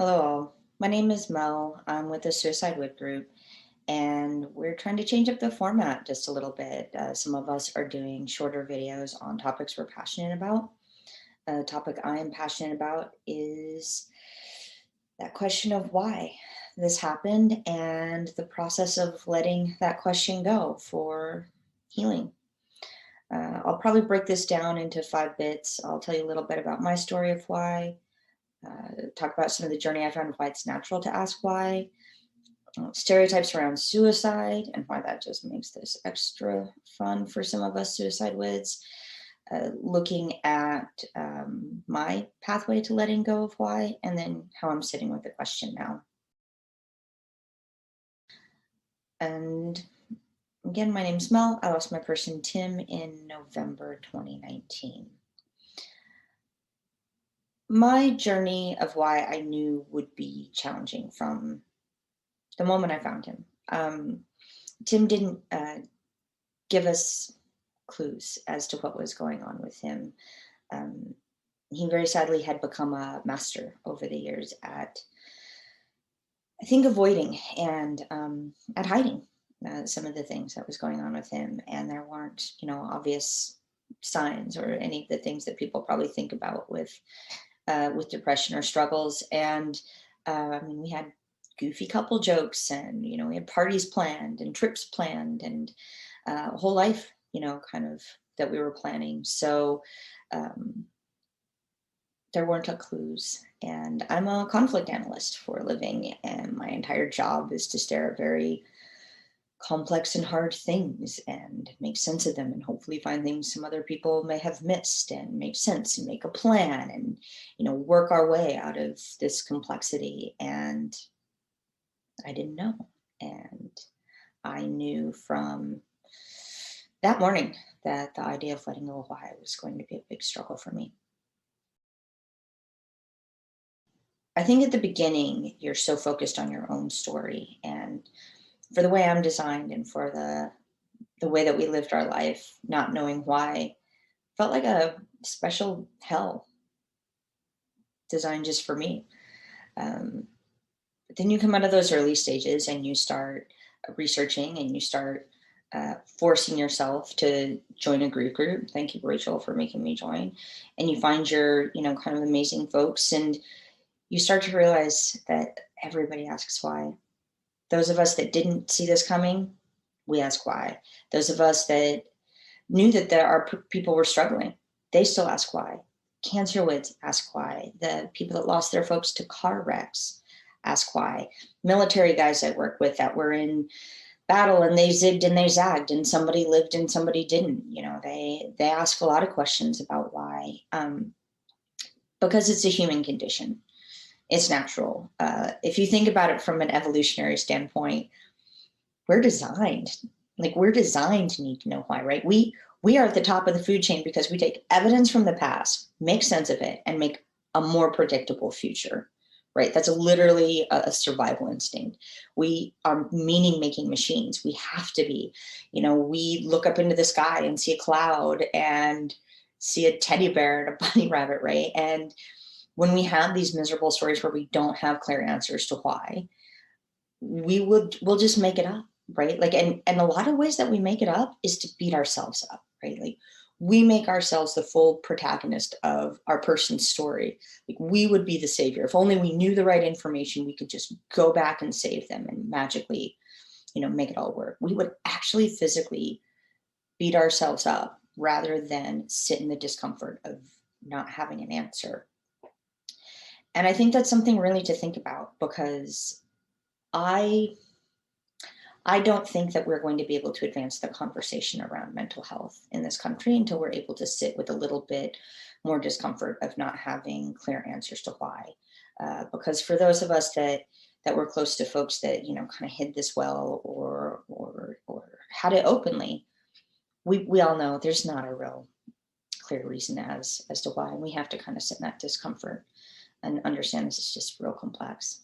Hello, all. My name is Mel. I'm with the Suicide Wit Group, and we're trying to change up the format just a little bit. Some of us are doing shorter videos on topics we're passionate about. A topic I am passionate about is that question of why this happened and the process of letting that question go for healing. I'll probably break this down into 5 bits. I'll tell you a little bit about my story of why, talk about some of the journey I found of why it's natural to ask why, stereotypes around suicide and why that just makes this extra fun for some of us suicide wids. Looking at my pathway to letting go of why, and then how I'm sitting with the question now. And again, my name's Mel. I lost my person Tim in November 2019. My journey of why I knew would be challenging from the moment I found him. Tim didn't give us clues as to what was going on with him. Um, he very sadly had become a master over the years at, I think, avoiding and at hiding some of the things that was going on with him. And there weren't, obvious signs or any of the things that people probably think about with depression or struggles. And I mean, we had goofy couple jokes, and we had parties planned and trips planned, and a whole life, kind of that we were planning. So um, there weren't a clues. And I'm a conflict analyst for a living, and my entire job is to stare at very complex and hard things and make sense of them, and hopefully find things some other people may have missed and make sense and make a plan, and work our way out of this complexity. And I didn't know. And I knew from that morning that the idea of letting go of why was going to be a big struggle for me. I think at the beginning, you're so focused on your own story, and for the way I'm designed and for the way that we lived our life, not knowing why felt like a special hell designed just for me. Um, but then you come out of those early stages and you start researching, and you start forcing yourself to join a group. Thank you, Rachel, for making me join. And you find your, kind of amazing folks, and you start to realize that everybody asks why. Those of us that didn't see this coming, we ask why. Those of us that knew that people were struggling, they still ask why. Cancer wids ask why. The people that lost their folks to car wrecks ask why. Military guys I work with that were in battle, and they zigged and they zagged, and somebody lived and somebody didn't. They ask a lot of questions about why, because it's a human condition. It's natural. If you think about it from an evolutionary standpoint, we're designed, we're designed to need to know why, right? We are at the top of the food chain because we take evidence from the past, make sense of it, and make a more predictable future, right? That's literally a survival instinct. We are meaning making machines. We have to be. We look up into the sky and see a cloud and see a teddy bear and a bunny rabbit, right? And when we have these miserable stories where we don't have clear answers to why, we'll just make it up, right? And a lot of ways that we make it up is to beat ourselves up, right? Like, we make ourselves the full protagonist of our person's story. Like, we would be the savior. If only we knew the right information, we could just go back and save them and magically, make it all work. We would actually physically beat ourselves up rather than sit in the discomfort of not having an answer. And I think that's something really to think about, because I I don't think that we're going to be able to advance the conversation around mental health in this country until we're able to sit with a little bit more discomfort of not having clear answers to why. Because for those of us that were close to folks that kind of hid this well, or had it openly, we all know there's not a real clear reason as to why, and we have to kind of sit in that discomfort and understand this is just real complex.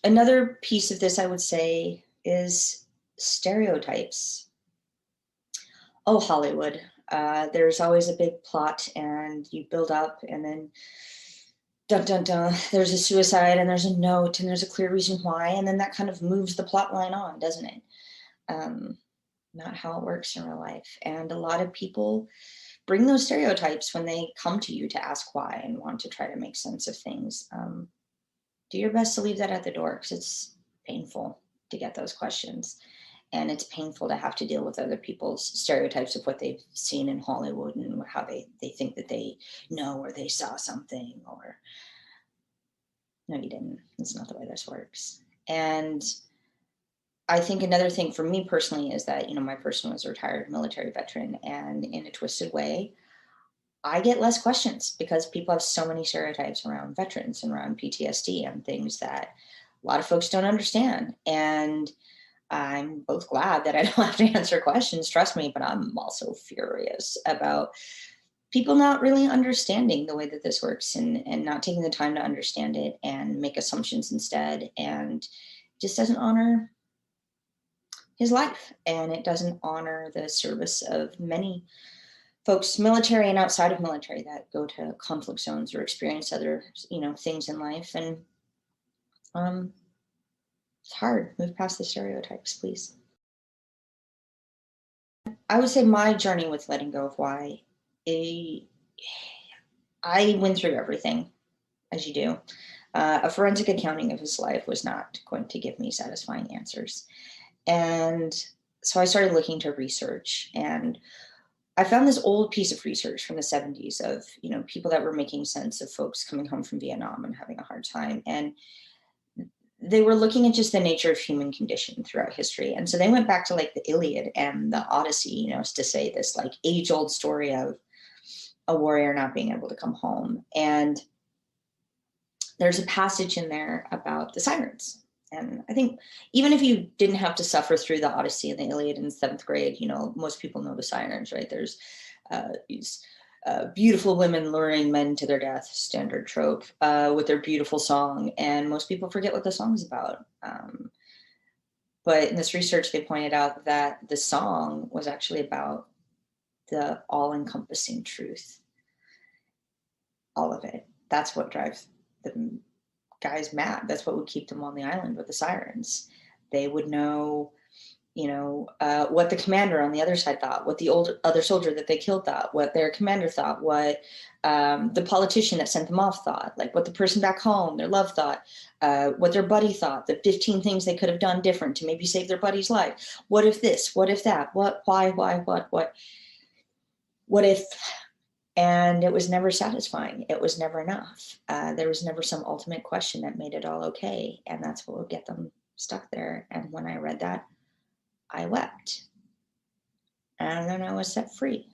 Another piece of this, I would say, is stereotypes. Oh, Hollywood. There's always a big plot, and you build up, and then dun dun dun, there's a suicide and there's a note and there's a clear reason why, and then that kind of moves the plot line on, doesn't it? Um, Not how it works in real life. And a lot of people bring those stereotypes when they come to you to ask why and want to try to make sense of things. Do your best to leave that at the door, because it's painful to get those questions. And it's painful to have to deal with other people's stereotypes of what they've seen in Hollywood and how they think that they know or they saw something, or no, you didn't. That's not the way this works. And I think another thing for me personally is that, my person was a retired military veteran, and in a twisted way, I get less questions because people have so many stereotypes around veterans and around PTSD and things that a lot of folks don't understand. And I'm both glad that I don't have to answer questions, trust me, but I'm also furious about people not really understanding the way that this works, and not taking the time to understand it and make assumptions instead. And just doesn't honor his life, and it doesn't honor the service of many folks, military and outside of military, that go to conflict zones or experience other, things in life. And um, it's hard. Move past the stereotypes, please. I would say my journey with letting go of why, eh, I went through everything, as you do. A forensic accounting of his life was not going to give me satisfying answers. And so I started looking to research, and I found this old piece of research from the 70s of, people that were making sense of folks coming home from Vietnam and having a hard time. And they were looking at just the nature of human condition throughout history. And so they went back to like the Iliad and the Odyssey, to say this like age old story of a warrior not being able to come home. And there's a passage in there about the sirens. And I think even if you didn't have to suffer through the Odyssey and the Iliad in seventh grade, most people know the sirens, right? There's these beautiful women luring men to their death, standard trope, with their beautiful song. And most people forget what the song's about. But in this research, they pointed out that the song was actually about the all encompassing truth, all of it. That's what drives the guys mad. That's what would keep them on the island with the sirens. They would know, what the commander on the other side thought, what the other soldier that they killed thought, what their commander thought, what the politician that sent them off thought, like what the person back home, their love thought, what their buddy thought, the 15 things they could have done different to maybe save their buddy's life. What if this? What if that? What? Why? What if? And it was never satisfying. It was never enough. There was never some ultimate question that made it all okay. And that's what would get them stuck there. And when I read that, I wept. And then I was set free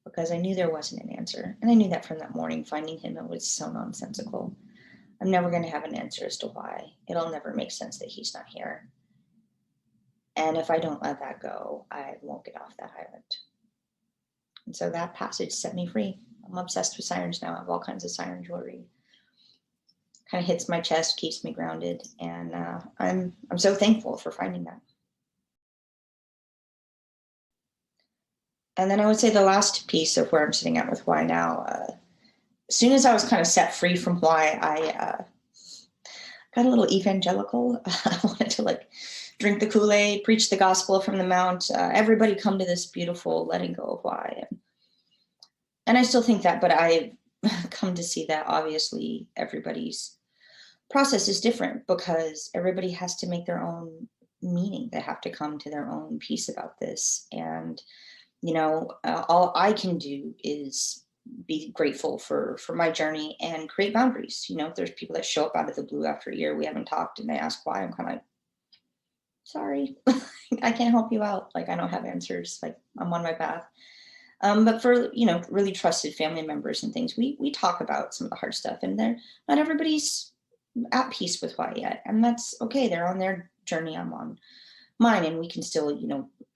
because I knew there wasn't an answer. And I knew that from that morning, finding him, it was so nonsensical. I'm never going to have an answer as to why. It'll never make sense that he's not here. And if I don't let that go, I won't get off that island. And so that passage set me free. I'm obsessed with sirens now. I have all kinds of siren jewelry. Kind of hits my chest, keeps me grounded, and I'm so thankful for finding that. And then I would say the last piece of where I'm sitting at with why now. As soon as I was kind of set free from why, I got a little evangelical. I wanted to like drink the Kool-Aid, preach the gospel from the mount. Everybody come to this beautiful letting go of why. And I still think that, but I've come to see that obviously everybody's process is different because everybody has to make their own meaning. They have to come to their own peace about this. And, all I can do is be grateful for my journey and create boundaries. If there's people that show up out of the blue after a year we haven't talked and they ask why, I'm kind of like, sorry, I can't help you out. Like, I don't have answers. Like, I'm on my path. But for, really trusted family members and things, we talk about some of the hard stuff, and not everybody's at peace with why yet. And that's okay. They're on their journey. I'm on mine, and we can still,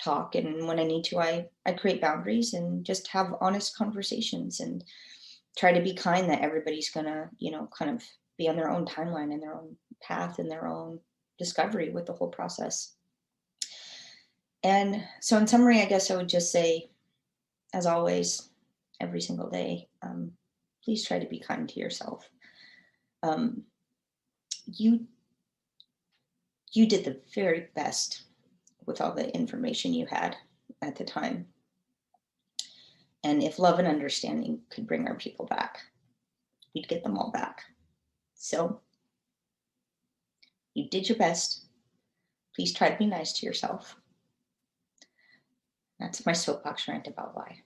talk. And when I need to, I create boundaries and just have honest conversations and try to be kind that everybody's gonna, kind of be on their own timeline and their own path and their own discovery with the whole process. And so in summary, I guess I would just say, as always, every single day, please try to be kind to yourself. Um, you you did the very best with all the information you had at the time. And if love and understanding could bring our people back, we'd get them all back. So you did your best. Please try to be nice to yourself. That's my soapbox rant about why.